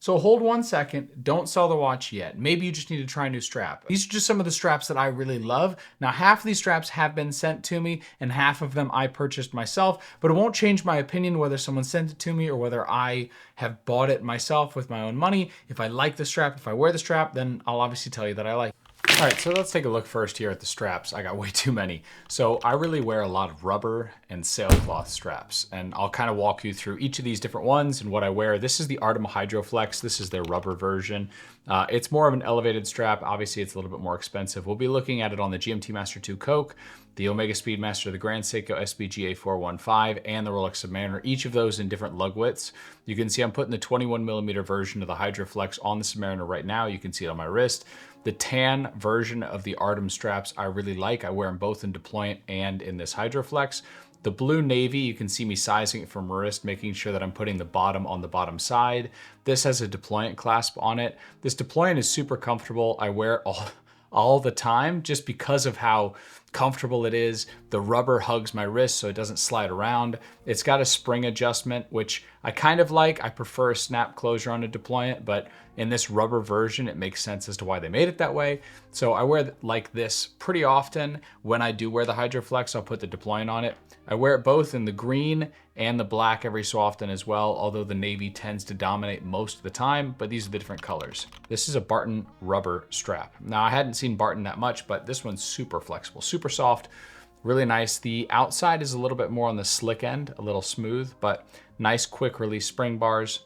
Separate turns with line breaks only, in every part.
So hold 1 second, don't sell the watch yet. Maybe you just need to try a new strap. These are just some of the straps that I really love. Now, half of these straps have been sent to me and half of them I purchased myself, but it won't change my opinion whether someone sent it to me or whether I have bought it myself with my own money. If I like the strap, if I wear the strap, then I'll obviously tell you that I like it. All right, so let's take a look first here at the straps. I got way too many. So I really wear a lot of rubber and sailcloth straps, and I'll kind of walk you through each of these different ones and what I wear. This is the Artem Hydroflex. This is their rubber version. It's more of an elevated strap. Obviously, it's a little bit more expensive. We'll be looking at it on the GMT Master 2 Coke, the Omega Speedmaster, the Grand Seiko SBGA 415, and the Rolex Submariner, each of those in different lug widths. You can see I'm putting the 21mm version of the Hydroflex on the Submariner right now. You can see it on my wrist. The tan version of the Artem straps I really like. I wear them both in Deployant and in this Hydroflex. The blue navy, you can see me sizing it from wrist, making sure that I'm putting the bottom on the bottom side. This has a Deployant clasp on it. This Deployant is super comfortable. I wear it all the time just because of how comfortable it is. The rubber hugs my wrist so it doesn't slide around. It's got a spring adjustment, which I kind of like. I prefer a snap closure on a Deployant, but in this rubber version, it makes sense as to why they made it that way. So I wear like this pretty often. When I do wear the Hydroflex, I'll put the Deployant on it. I wear it both in the green and the black every so often as well, although the navy tends to dominate most of the time, but these are the different colors. This is a Barton rubber strap. Now, I hadn't seen Barton that much, but this one's super flexible, super soft, really nice. The outside is a little bit more on the slick end, a little smooth, but nice quick release spring bars.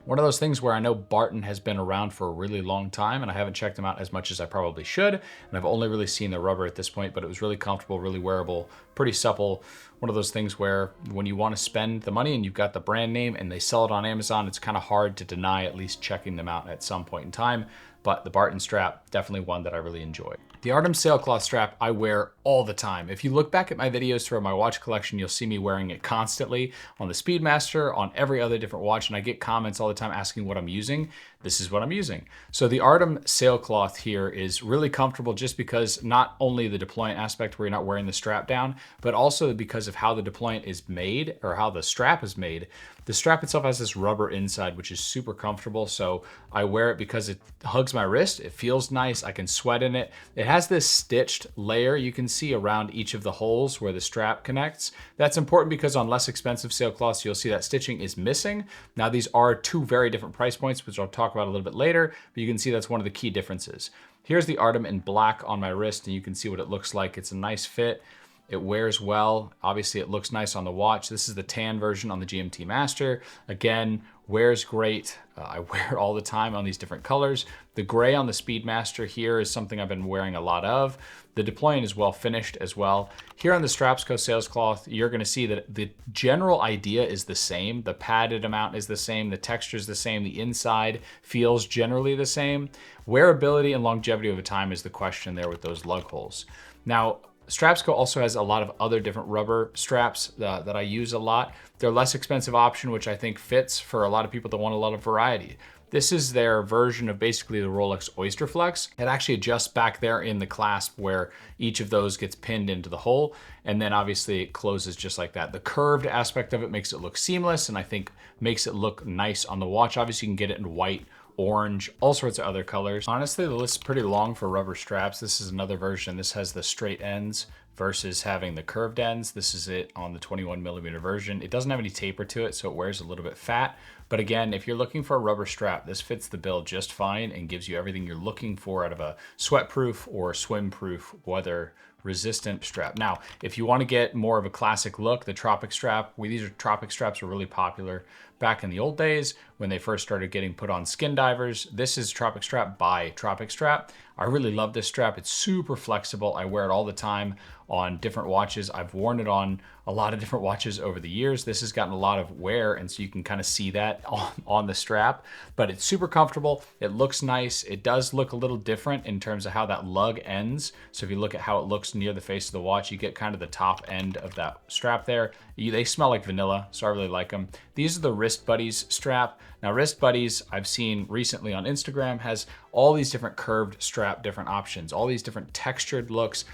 One of those things where I know Barton has been around for a really long time and I haven't checked them out as much as I probably should. And I've only really seen the rubber at this point, but it was really comfortable, really wearable, pretty supple. One of those things where when you want to spend the money and you've got the brand name and they sell it on Amazon, it's kind of hard to deny at least checking them out at some point in time. But the Barton strap, definitely one that I really enjoy. The Artem Sailcloth strap I wear all the time. If you look back at my videos throughout my watch collection, you'll see me wearing it constantly on the Speedmaster, on every other different watch, and I get comments all the time asking what I'm using. This is what I'm using. So the Artem Sailcloth here is really comfortable just because not only the Deployant aspect where you're not wearing the strap down, but also because of how the Deployant is made or how the strap is made. The strap itself has this rubber inside, which is super comfortable. So I wear it because it hugs my wrist. It feels nice. I can sweat in it. It has this stitched layer you can see around each of the holes where the strap connects. That's important because on less expensive sailcloths, you'll see that stitching is missing. Now, these are two very different price points, which I'll talk about a little bit later, but you can see that's one of the key differences. Here's the Artem in black on my wrist, and you can see what it looks like. It's a nice fit. It wears well. Obviously, it looks nice on the watch. This is the tan version on the GMT Master. Again, wears great. I wear it all the time on these different colors. The gray on the Speedmaster here is something I've been wearing a lot of. The Deployant is well finished as well. Here on the StrapsCo Sailcloth, you're gonna see that the general idea is the same. The padded amount is the same. The texture is the same. The inside feels generally the same. Wearability and longevity over time is the question there with those lug holes. Now, StrapsCo also has a lot of other different rubber straps that I use a lot. They're a less expensive option, which I think fits for a lot of people that want a lot of variety. This is their version of basically the Rolex Oyster Flex. It actually adjusts back there in the clasp where each of those gets pinned into the hole. And then obviously it closes just like that. The curved aspect of it makes it look seamless and I think makes it look nice on the watch. Obviously you can get it in white, orange, all sorts of other colors. Honestly, the list is pretty long for rubber straps. This is another version. This has the straight ends versus having the curved ends. This is it on the 21mm version. It doesn't have any taper to it, so it wears a little bit fat. But again, if you're looking for a rubber strap, this fits the bill just fine and gives you everything you're looking for out of a sweat-proof or swim-proof weather resistant strap. Now, if you want to get more of a classic look, the Tropic strap, these Tropic straps were really popular back in the old days when they first started getting put on skin divers. This is Tropic strap by Tropic strap. I really love this strap. It's super flexible. I wear it all the time on different watches. I've worn it on a lot of different watches over the years. This has gotten a lot of wear, and so you can kind of see that on the strap, but it's super comfortable. It looks nice. It does look a little different in terms of how that lug ends. So if you look at how it looks near the face of the watch, you get kind of the top end of that strap there. They smell like vanilla, so I really like them. These are the WristBuddys strap. Now, WristBuddys, I've seen recently on Instagram, has all these different curved strap, different options, all these different textured looks.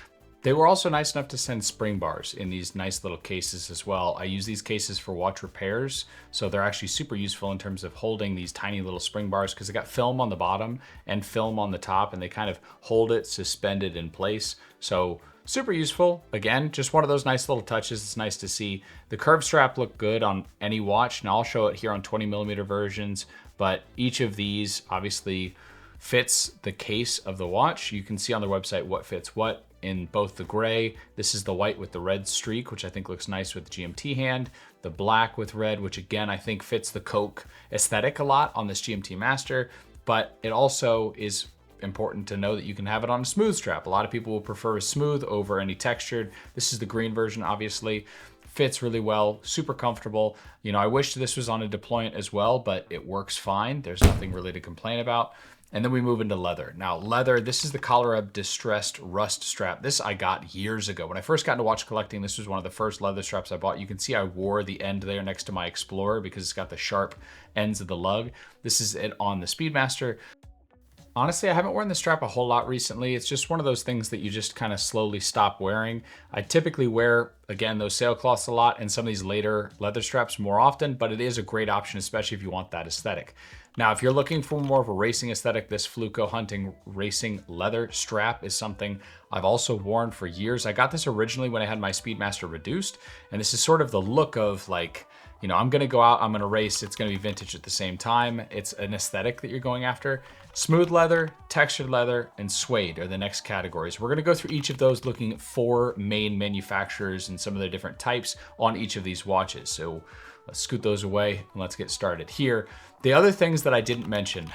They were also nice enough to send spring bars in these nice little cases as well. I use these cases for watch repairs, so they're actually super useful in terms of holding these tiny little spring bars because they got film on the bottom and film on the top, and they kind of hold it suspended in place. So super useful. Again, just one of those nice little touches. It's nice to see. The curved strap look good on any watch. Now I'll show it here on 20mm versions, but each of these obviously fits the case of the watch. You can see on their website what fits what in both the gray. This is the white with the red streak, which I think looks nice with the GMT hand. The black with red, which again, I think fits the Coke aesthetic a lot on this GMT Master, but it also is important to know that you can have it on a smooth strap. A lot of people will prefer a smooth over any textured. This is the green version, obviously. Fits really well, super comfortable. You know, I wish this was on a Deployant as well, but it works fine. There's nothing really to complain about. And then we move into leather. Now leather, this is the Collareb Distressed Rust Strap. This I got years ago. When I first got into watch collecting, this was one of the first leather straps I bought. You can see I wore the end there next to my Explorer because it's got the sharp ends of the lug. This is it on the Speedmaster. Honestly, I haven't worn the strap a whole lot recently. It's just one of those things that you just kind of slowly stop wearing. I typically wear, again, those sailcloths a lot and some of these later leather straps more often, but it is a great option, especially if you want that aesthetic. Now, if you're looking for more of a racing aesthetic, this Fluco Hunting Racing leather strap is something I've also worn for years. I got this originally when I had my Speedmaster reduced, and this is sort of the look of like, you know, I'm gonna go out, I'm gonna race, it's gonna be vintage at the same time. It's an aesthetic that you're going after. Smooth leather, textured leather, and suede are the next categories. We're gonna go through each of those looking at 4 main manufacturers and some of their different types on each of these watches. So let's scoot those away and let's get started here. The other things that I didn't mention,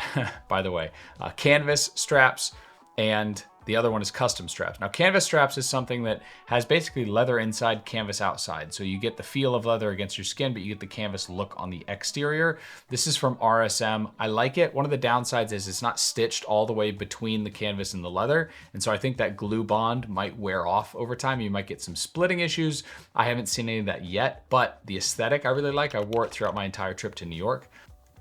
by the way, canvas straps, and the other one is custom straps. Now, canvas straps is something that has basically leather inside, canvas outside. So you get the feel of leather against your skin, but you get the canvas look on the exterior. This is from RSM. I like it. One of the downsides is it's not stitched all the way between the canvas and the leather. And so I think that glue bond might wear off over time. You might get some splitting issues. I haven't seen any of that yet, but the aesthetic I really like. I wore it throughout my entire trip to New York.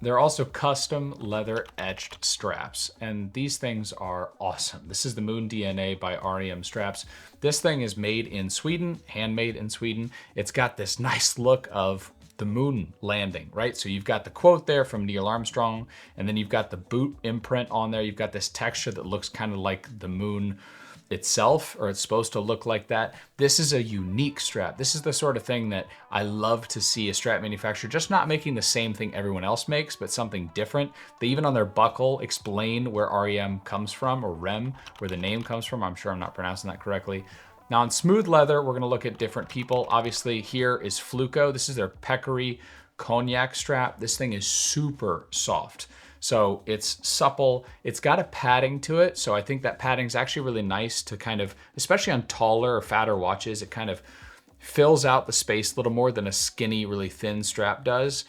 There are also custom leather etched straps, and these things are awesome. This is the Moon DNA by REM Straps. This thing is made in Sweden, handmade in Sweden. It's got this nice look of the moon landing, right? So you've got the quote there from Neil Armstrong, and then you've got the boot imprint on there. You've got this texture that looks kind of like the moon itself, or it's supposed to look like that. This is a unique strap. This is the sort of thing that I love to see a strap manufacturer just not making the same thing everyone else makes, but something different. They even on their buckle explain where REM comes from, or REM, where the name comes from. I'm sure I'm not pronouncing that correctly. Now on smooth leather, we're gonna look at different people. Obviously here is Fluco. This is their Peccary Cognac strap. This thing is super soft. So it's supple, it's got a padding to it. So I think that padding is actually really nice to kind of, especially on taller or fatter watches, it kind of fills out the space a little more than a skinny, really thin strap does.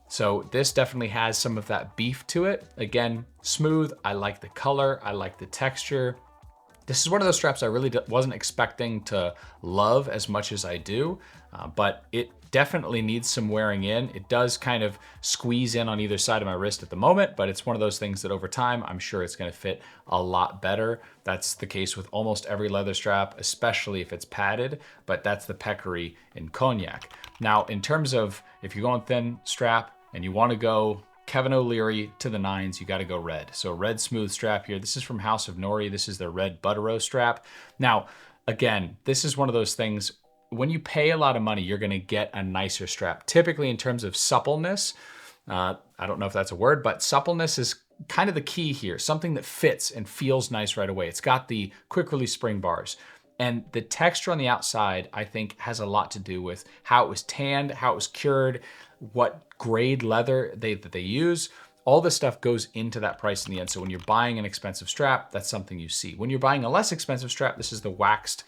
So this definitely has some of that beef to it. Again, smooth, I like the color, I like the texture. This is one of those straps I really wasn't expecting to love as much as I do, but it definitely needs some wearing in. It does kind of squeeze in on either side of my wrist at the moment, but it's one of those things that over time, I'm sure it's gonna fit a lot better. That's the case with almost every leather strap, especially if it's padded, but that's the Peccary in Cognac. Now, in terms of if you're going thin strap and you wanna go Kevin O'Leary to the nines, you gotta go red. So red smooth strap here. This is from House of Nori. This is their red Buttero strap. Now, again, this is one of those things, when you pay a lot of money, you're gonna get a nicer strap. Typically in terms of suppleness, I don't know if that's a word, but suppleness is kind of the key here. Something that fits and feels nice right away. It's got the quick release spring bars. And the texture on the outside, I think, has a lot to do with how it was tanned, how it was cured, what grade leather that they use. All this stuff goes into that price in the end. So when you're buying an expensive strap, that's something you see. When you're buying a less expensive strap, this is the waxed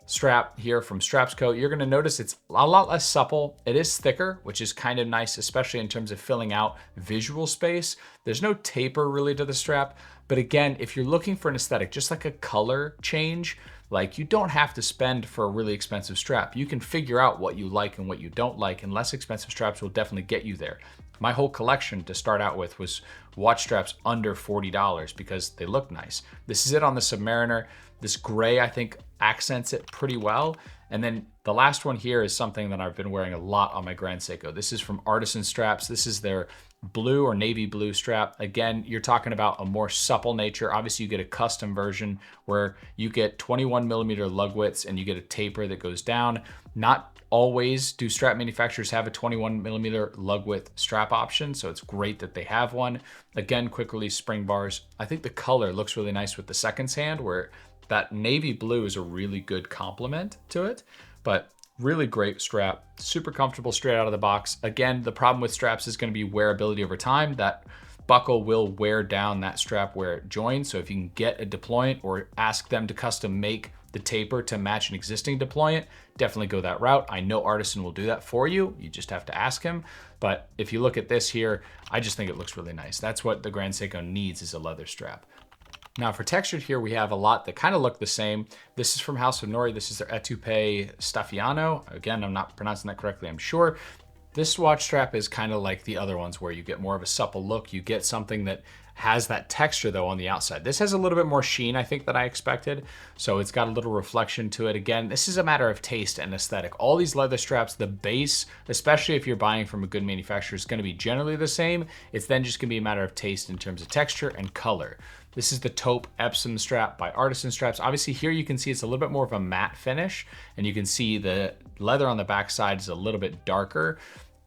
strap here from StrapsCo. You're gonna notice it's a lot less supple. It is thicker, which is kind of nice, especially in terms of filling out visual space. There's no taper really to the strap. But again, if you're looking for an aesthetic, just like a color change, like you don't have to spend for a really expensive strap. You can figure out what you like and what you don't like, and less expensive straps will definitely get you there. My whole collection to start out with was watch straps under $40 because they look nice. This is it on the Submariner. This gray, I think, accents it pretty well. And then the last one here is something that I've been wearing a lot on my Grand Seiko. This is from Artisan Straps. This is their blue or navy blue strap. Again, you're talking about a more supple nature. Obviously, you get a custom version where you get 21mm lug widths and you get a taper that goes down. Not always do strap manufacturers have a 21mm lug width strap option, so it's great that they have one. Again, quick release spring bars. I think the color looks really nice with the seconds hand, where that navy blue is a really good complement to it, but really great strap, super comfortable straight out of the box. Again, the problem with straps is going to be wearability over time. That buckle will wear down that strap where it joins. So if you can get a Deployant or ask them to custom make the taper to match an existing Deployant, definitely go that route. I know Artisan will do that for you. You just have to ask him. But if you look at this here, I just think it looks really nice. That's what the Grand Seiko needs, is a leather strap. Now for textured here, we have a lot that kind of look the same. This is from House of Nori. This is their Etoupe Staffiano. Again, I'm not pronouncing that correctly, I'm sure. This watch strap is kind of like the other ones where you get more of a supple look. You get something that has that texture though on the outside. This has a little bit more sheen, I think, than I expected. So it's got a little reflection to it. Again, this is a matter of taste and aesthetic. All these leather straps, the base, especially if you're buying from a good manufacturer, is gonna be generally the same. It's then just gonna be a matter of taste in terms of texture and color. This is the taupe Epsom strap by Artisan Straps. Obviously here you can see it's a little bit more of a matte finish, and you can see the leather on the backside is a little bit darker.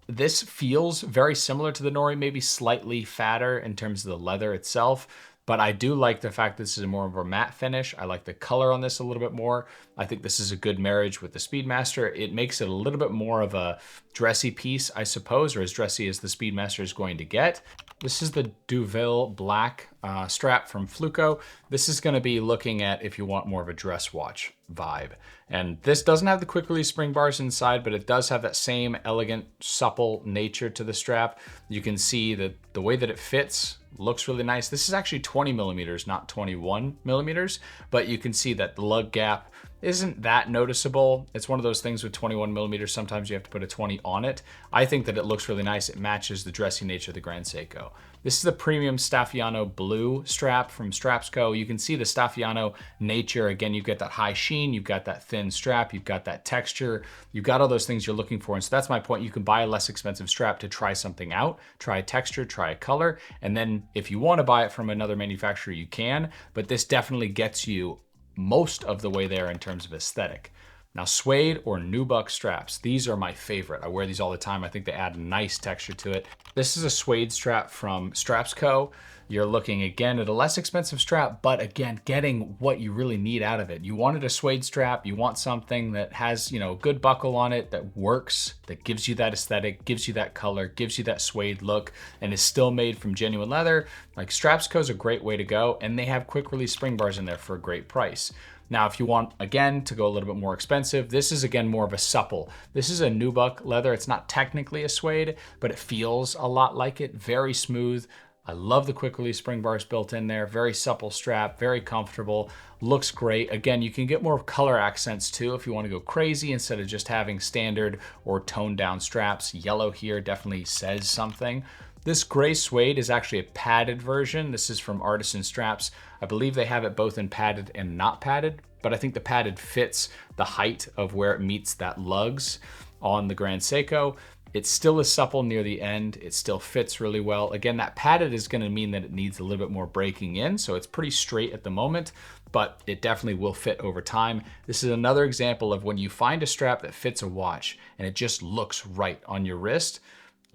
This feels very similar to the Nori, maybe slightly fatter in terms of the leather itself, but I do like the fact this is more of a matte finish. I like the color on this a little bit more. I think this is a good marriage with the Speedmaster. It makes it a little bit more of a dressy piece, I suppose, or as dressy as the Speedmaster is going to get. This is the Deauville black strap from Fluco. This is gonna be looking at if you want more of a dress watch vibe. And this doesn't have the quick release spring bars inside, but it does have that same elegant, supple nature to the strap. You can see that the way that it fits looks really nice. This is actually 20mm, not 21mm, but you can see that the lug gap isn't that noticeable. It's one of those things with 21mm, sometimes you have to put a 20 on it. I think that it looks really nice. It matches the dressy nature of the Grand Seiko. This is the premium Staffiano blue strap from StrapsCo. You can see the Staffiano nature. Again, you've got that high sheen, you've got that thin strap, you've got that texture, you've got all those things you're looking for. And so that's my point. You can buy a less expensive strap to try something out, try a texture, try a color. And then if you want to buy it from another manufacturer, you can, but this definitely gets you most of the way there in terms of aesthetic. Now, suede or nubuck straps, these are my favorite. I wear these all the time. I think they add nice texture to it. This is a suede strap from StrapsCo. You're looking again at a less expensive strap, but again, getting what you really need out of it. You wanted a suede strap, you want something that has, you know, a good buckle on it, that works, that gives you that aesthetic, gives you that color, gives you that suede look, and is still made from genuine leather. Like StrapsCo is a great way to go, and they have quick release spring bars in there for a great price. Now, if you want, again, to go a little bit more expensive, this is, again, more of a supple. This is a nubuck leather. It's not technically a suede, but it feels a lot like it. Very smooth. I love the quick release spring bars built in there. Very supple strap, very comfortable, looks great. Again, you can get more color accents too if you want to go crazy instead of just having standard or toned down straps. Yellow here definitely says something. This gray suede is actually a padded version. This is from Artisan Straps. I believe they have it both in padded and not padded, but I think the padded fits the height of where it meets that lugs on the Grand Seiko. It still is supple near the end. It still fits really well. Again, that padded is gonna mean that it needs a little bit more breaking in, so it's pretty straight at the moment, but it definitely will fit over time. This is another example of when you find a strap that fits a watch and it just looks right on your wrist,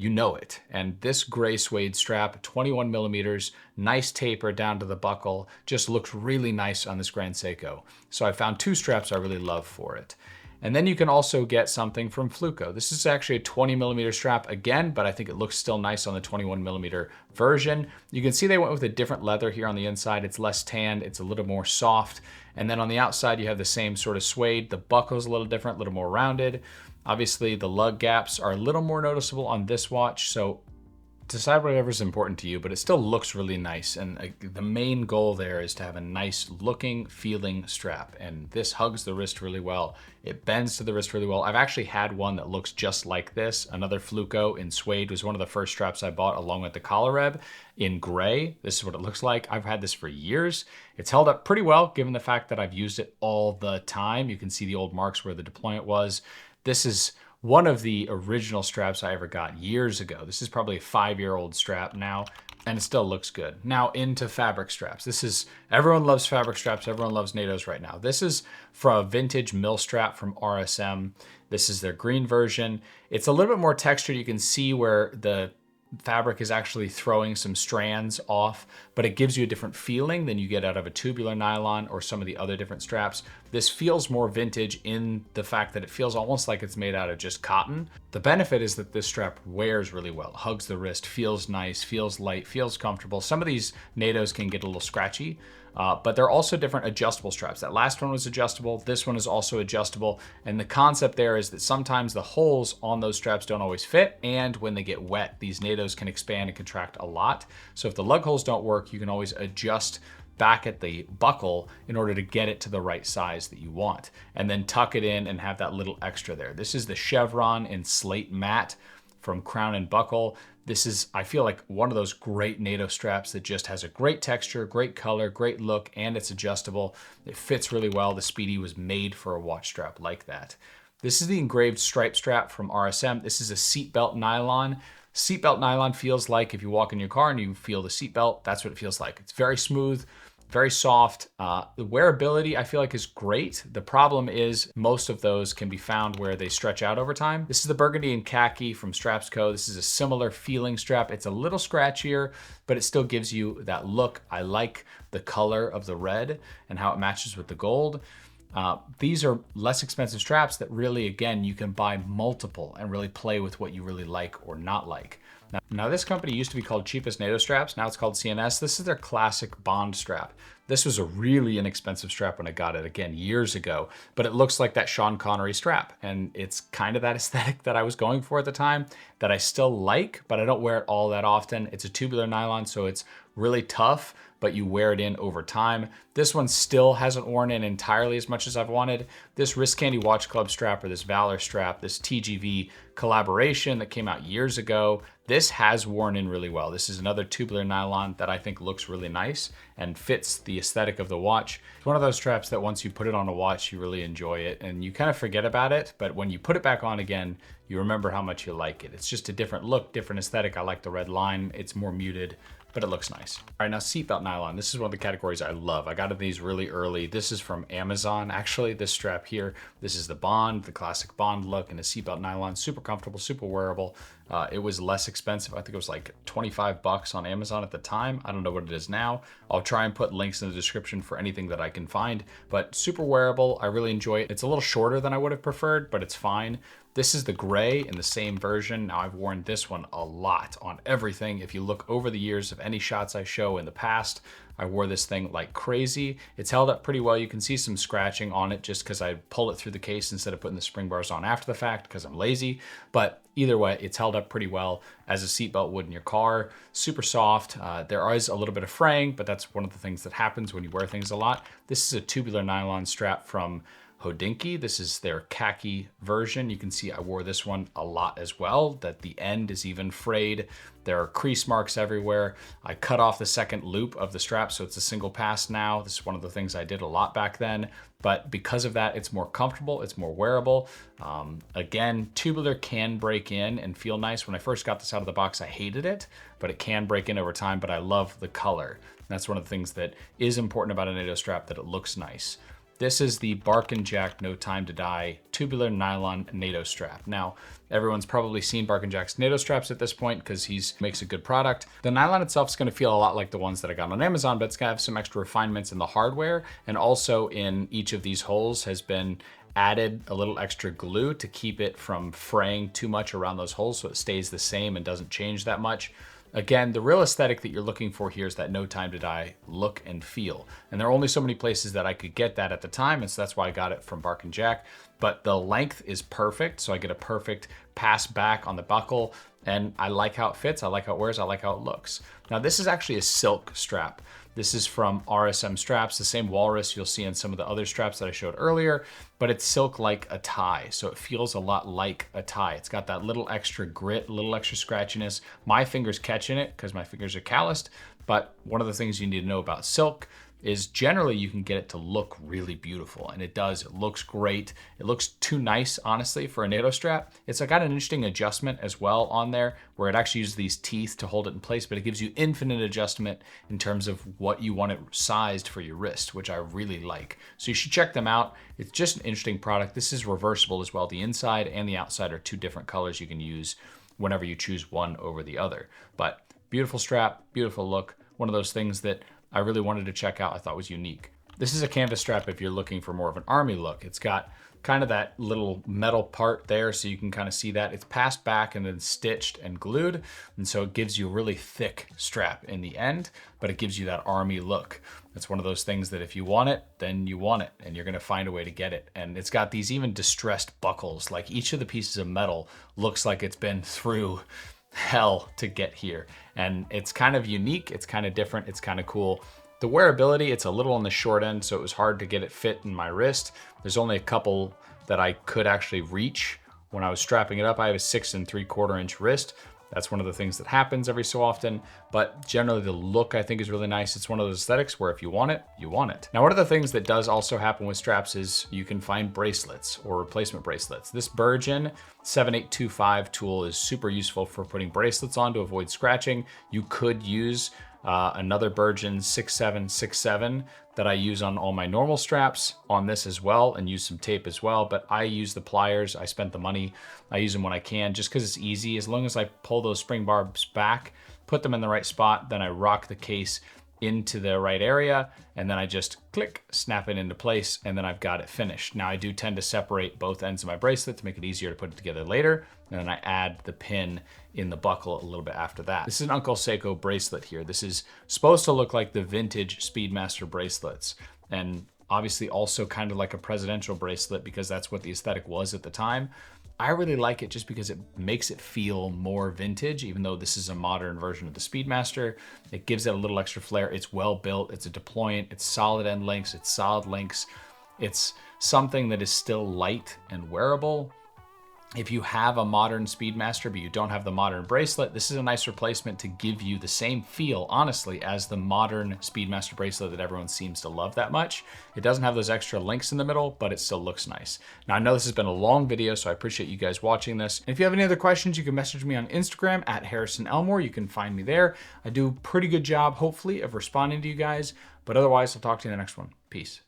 you know it. And this gray suede strap, 21mm, nice taper down to the buckle, just looks really nice on this Grand Seiko. So I found two straps I really love for it. And then you can also get something from Fluco. This is actually a 20mm strap again, but I think it looks still nice on the 21mm version. You can see they went with a different leather here on the inside. It's less tanned, it's a little more soft. And then on the outside, you have the same sort of suede. The buckle's a little different, a little more rounded. Obviously, the lug gaps are a little more noticeable on this watch, so decide whatever's important to you, but it still looks really nice. And the main goal there is to have a nice looking, feeling strap. And this hugs the wrist really well. It bends to the wrist really well. I've actually had one that looks just like this. Another Fluco in Suede was one of the first straps I bought along with the collar reb in gray. This is what it looks like. I've had this for years. It's held up pretty well given the fact that I've used it all the time. You can see the old marks where the Deployant was. This is one of the original straps I ever got years ago. This is probably a 5-year-old strap now, and it still looks good. Now into fabric straps. Everyone loves fabric straps. Everyone loves NATOs right now. This is from a vintage mill strap from RSM. This is their green version. It's a little bit more textured. You can see where the fabric is actually throwing some strands off, but it gives you a different feeling than you get out of a tubular nylon or some of the other different straps. This feels more vintage in the fact that it feels almost like it's made out of just cotton. The benefit is that this strap wears really well, hugs the wrist, feels nice, feels light, feels comfortable. Some of these NATOs can get a little scratchy, but they're also different adjustable straps. That last one was adjustable. This one is also adjustable. And the concept there is that sometimes the holes on those straps don't always fit. And when they get wet, these NATOs can expand and contract a lot. So if the lug holes don't work, you can always adjust back at the buckle in order to get it to the right size that you want. And then tuck it in and have that little extra there. This is the chevron in slate matte from Crown and Buckle. This is, I feel like, one of those great NATO straps that just has a great texture, great color, great look, and it's adjustable. It fits really well. The Speedy was made for a watch strap like that. This is the engraved stripe strap from RSM. This is a seatbelt nylon. Seatbelt nylon feels like if you walk in your car and you feel the seatbelt, that's what it feels like. It's very smooth, very soft. The wearability I feel like is great. The problem is most of those can be found where they stretch out over time. This is the burgundy and khaki from StrapsCo. This is a similar feeling strap. It's a little scratchier, but it still gives you that look. I like the color of the red and how it matches with the gold. These are less expensive straps that really, again, you can buy multiple and really play with what you really like or not like. Now this company used to be called Cheapest NATO Straps. Now it's called CNS. This is their classic Bond strap. This was a really inexpensive strap when I got it, again, years ago, but it looks like that Sean Connery strap. And it's kind of that aesthetic that I was going for at the time that I still like, but I don't wear it all that often. It's a tubular nylon, so it's really tough, but you wear it in over time. This one still hasn't worn in entirely as much as I've wanted. This Wrist Candy Watch Club strap or this Valor strap, this TGV collaboration that came out years ago, this has worn in really well. This is another tubular nylon that I think looks really nice and fits the aesthetic of the watch. It's one of those straps that once you put it on a watch, you really enjoy it and you kind of forget about it, but when you put it back on again, you remember how much you like it. It's just a different look, different aesthetic. I like the red line. It's more muted, but it looks nice. All right, now seatbelt nylon. This is one of the categories I love. I got these really early. This is from Amazon, actually, this strap here. This is the Bond, the classic Bond look, and a seatbelt nylon. Super comfortable, super wearable. It was less expensive. I think it was like 25 bucks on Amazon at the time. I don't know what it is now. I'll try and put links in the description for anything that I can find, but super wearable. I really enjoy it. It's a little shorter than I would have preferred, but it's fine. This is the gray in the same version. Now I've worn this one a lot on everything. If you look over the years of any shots I show in the past, I wore this thing like crazy. It's held up pretty well. You can see some scratching on it just because I pull it through the case instead of putting the spring bars on after the fact because I'm lazy. But either way, it's held up pretty well as a seatbelt would in your car. Super soft. There is a little bit of fraying, but that's one of the things that happens when you wear things a lot. This is a tubular nylon strap from Hodinkee. This is their khaki version. You can see I wore this one a lot as well, that the end is even frayed. There are crease marks everywhere. I cut off the second loop of the strap, so it's a single pass now. This is one of the things I did a lot back then, but because of that, it's more comfortable, it's more wearable. Again, tubular can break in and feel nice. When I first got this out of the box, I hated it, but it can break in over time, but I love the color. That's one of the things that is important about a NATO strap, that it looks nice. This is the Bark & Jack No Time to Die tubular nylon NATO strap. Now, everyone's probably seen Bark & Jack's NATO straps at this point because he makes a good product. The nylon itself is going to feel a lot like the ones that I got on Amazon, but it's going to have some extra refinements in the hardware, and also in each of these holes has been added a little extra glue to keep it from fraying too much around those holes so it stays the same and doesn't change that much. Again, the real aesthetic that you're looking for here is that No Time to Die look and feel. And there are only so many places that I could get that at the time, and so that's why I got it from Bark & Jack. but the length is perfect. So I get a perfect pass back on the buckle, and I like how it fits. I like how it wears. I like how it looks. Now this is actually a silk strap. This is from RSM Straps, the same walrus you'll see in some of the other straps that I showed earlier, but it's silk like a tie. So it feels a lot like a tie. It's got that little extra grit, a little extra scratchiness. My fingers catch in it because my fingers are calloused, but one of the things you need to know about silk is generally you can get it to look really beautiful, and it does. It looks great. It looks too nice, honestly, for a NATO strap. It's got an interesting adjustment as well on there where it actually uses these teeth to hold it in place, but it gives you infinite adjustment in terms of what you want it sized for your wrist, which I really like. So you should check them out. It's just an interesting product. This is reversible as well. The inside and the outside are two different colors you can use whenever you choose one over the other. But beautiful strap, beautiful look. One of those things that I really wanted to check out, I thought was unique. This is a canvas strap if you're looking for more of an army look. It's got kind of that little metal part there, so you can kind of see that. It's passed back and then stitched and glued, and so it gives you a really thick strap in the end, but it gives you that army look. It's one of those things that if you want it, then you want it, and you're gonna find a way to get it. And it's got these even distressed buckles. Like each of the pieces of metal looks like it's been through hell to get here. And it's kind of unique, it's kind of different, it's kind of cool. The wearability, it's a little on the short end, so it was hard to get it fit in my wrist. There's only a couple that I could actually reach when I was strapping it up. I have a 6 3/4 inch wrist. That's one of the things that happens every so often, but generally the look I think is really nice. It's one of those aesthetics where if you want it, you want it. Now, one of the things that does also happen with straps is you can find bracelets or replacement bracelets. This Burgeon 7825 tool is super useful for putting bracelets on to avoid scratching. You could use another Burgeon 6767 that I use on all my normal straps on this as well, and use some tape as well, but I use the pliers. I spent the money. I use them when I can just because it's easy. As long as I pull those spring barbs back, put them in the right spot, then I rock the case into the right area, and then I just click, snap it into place, and then I've got it finished. Now I do tend to separate both ends of my bracelet to make it easier to put it together later, and then I add the pin in the buckle a little bit after that. This is an Uncle Seiko bracelet here. This is supposed to look like the vintage Speedmaster bracelets, and obviously also kind of like a presidential bracelet because that's what the aesthetic was at the time. I really like it just because it makes it feel more vintage, even though this is a modern version of the Speedmaster. It gives it a little extra flair. It's well built, it's a deployant, it's solid end links, it's solid links. It's something that is still light and wearable. If you have a modern Speedmaster, but you don't have the modern bracelet, this is a nice replacement to give you the same feel, honestly, as the modern Speedmaster bracelet that everyone seems to love that much. It doesn't have those extra links in the middle, but it still looks nice. Now, I know this has been a long video, so I appreciate you guys watching this. And if you have any other questions, you can message me on Instagram at Harrison Elmore. You can find me there. I do a pretty good job, hopefully, of responding to you guys. But otherwise, I'll talk to you in the next one. Peace.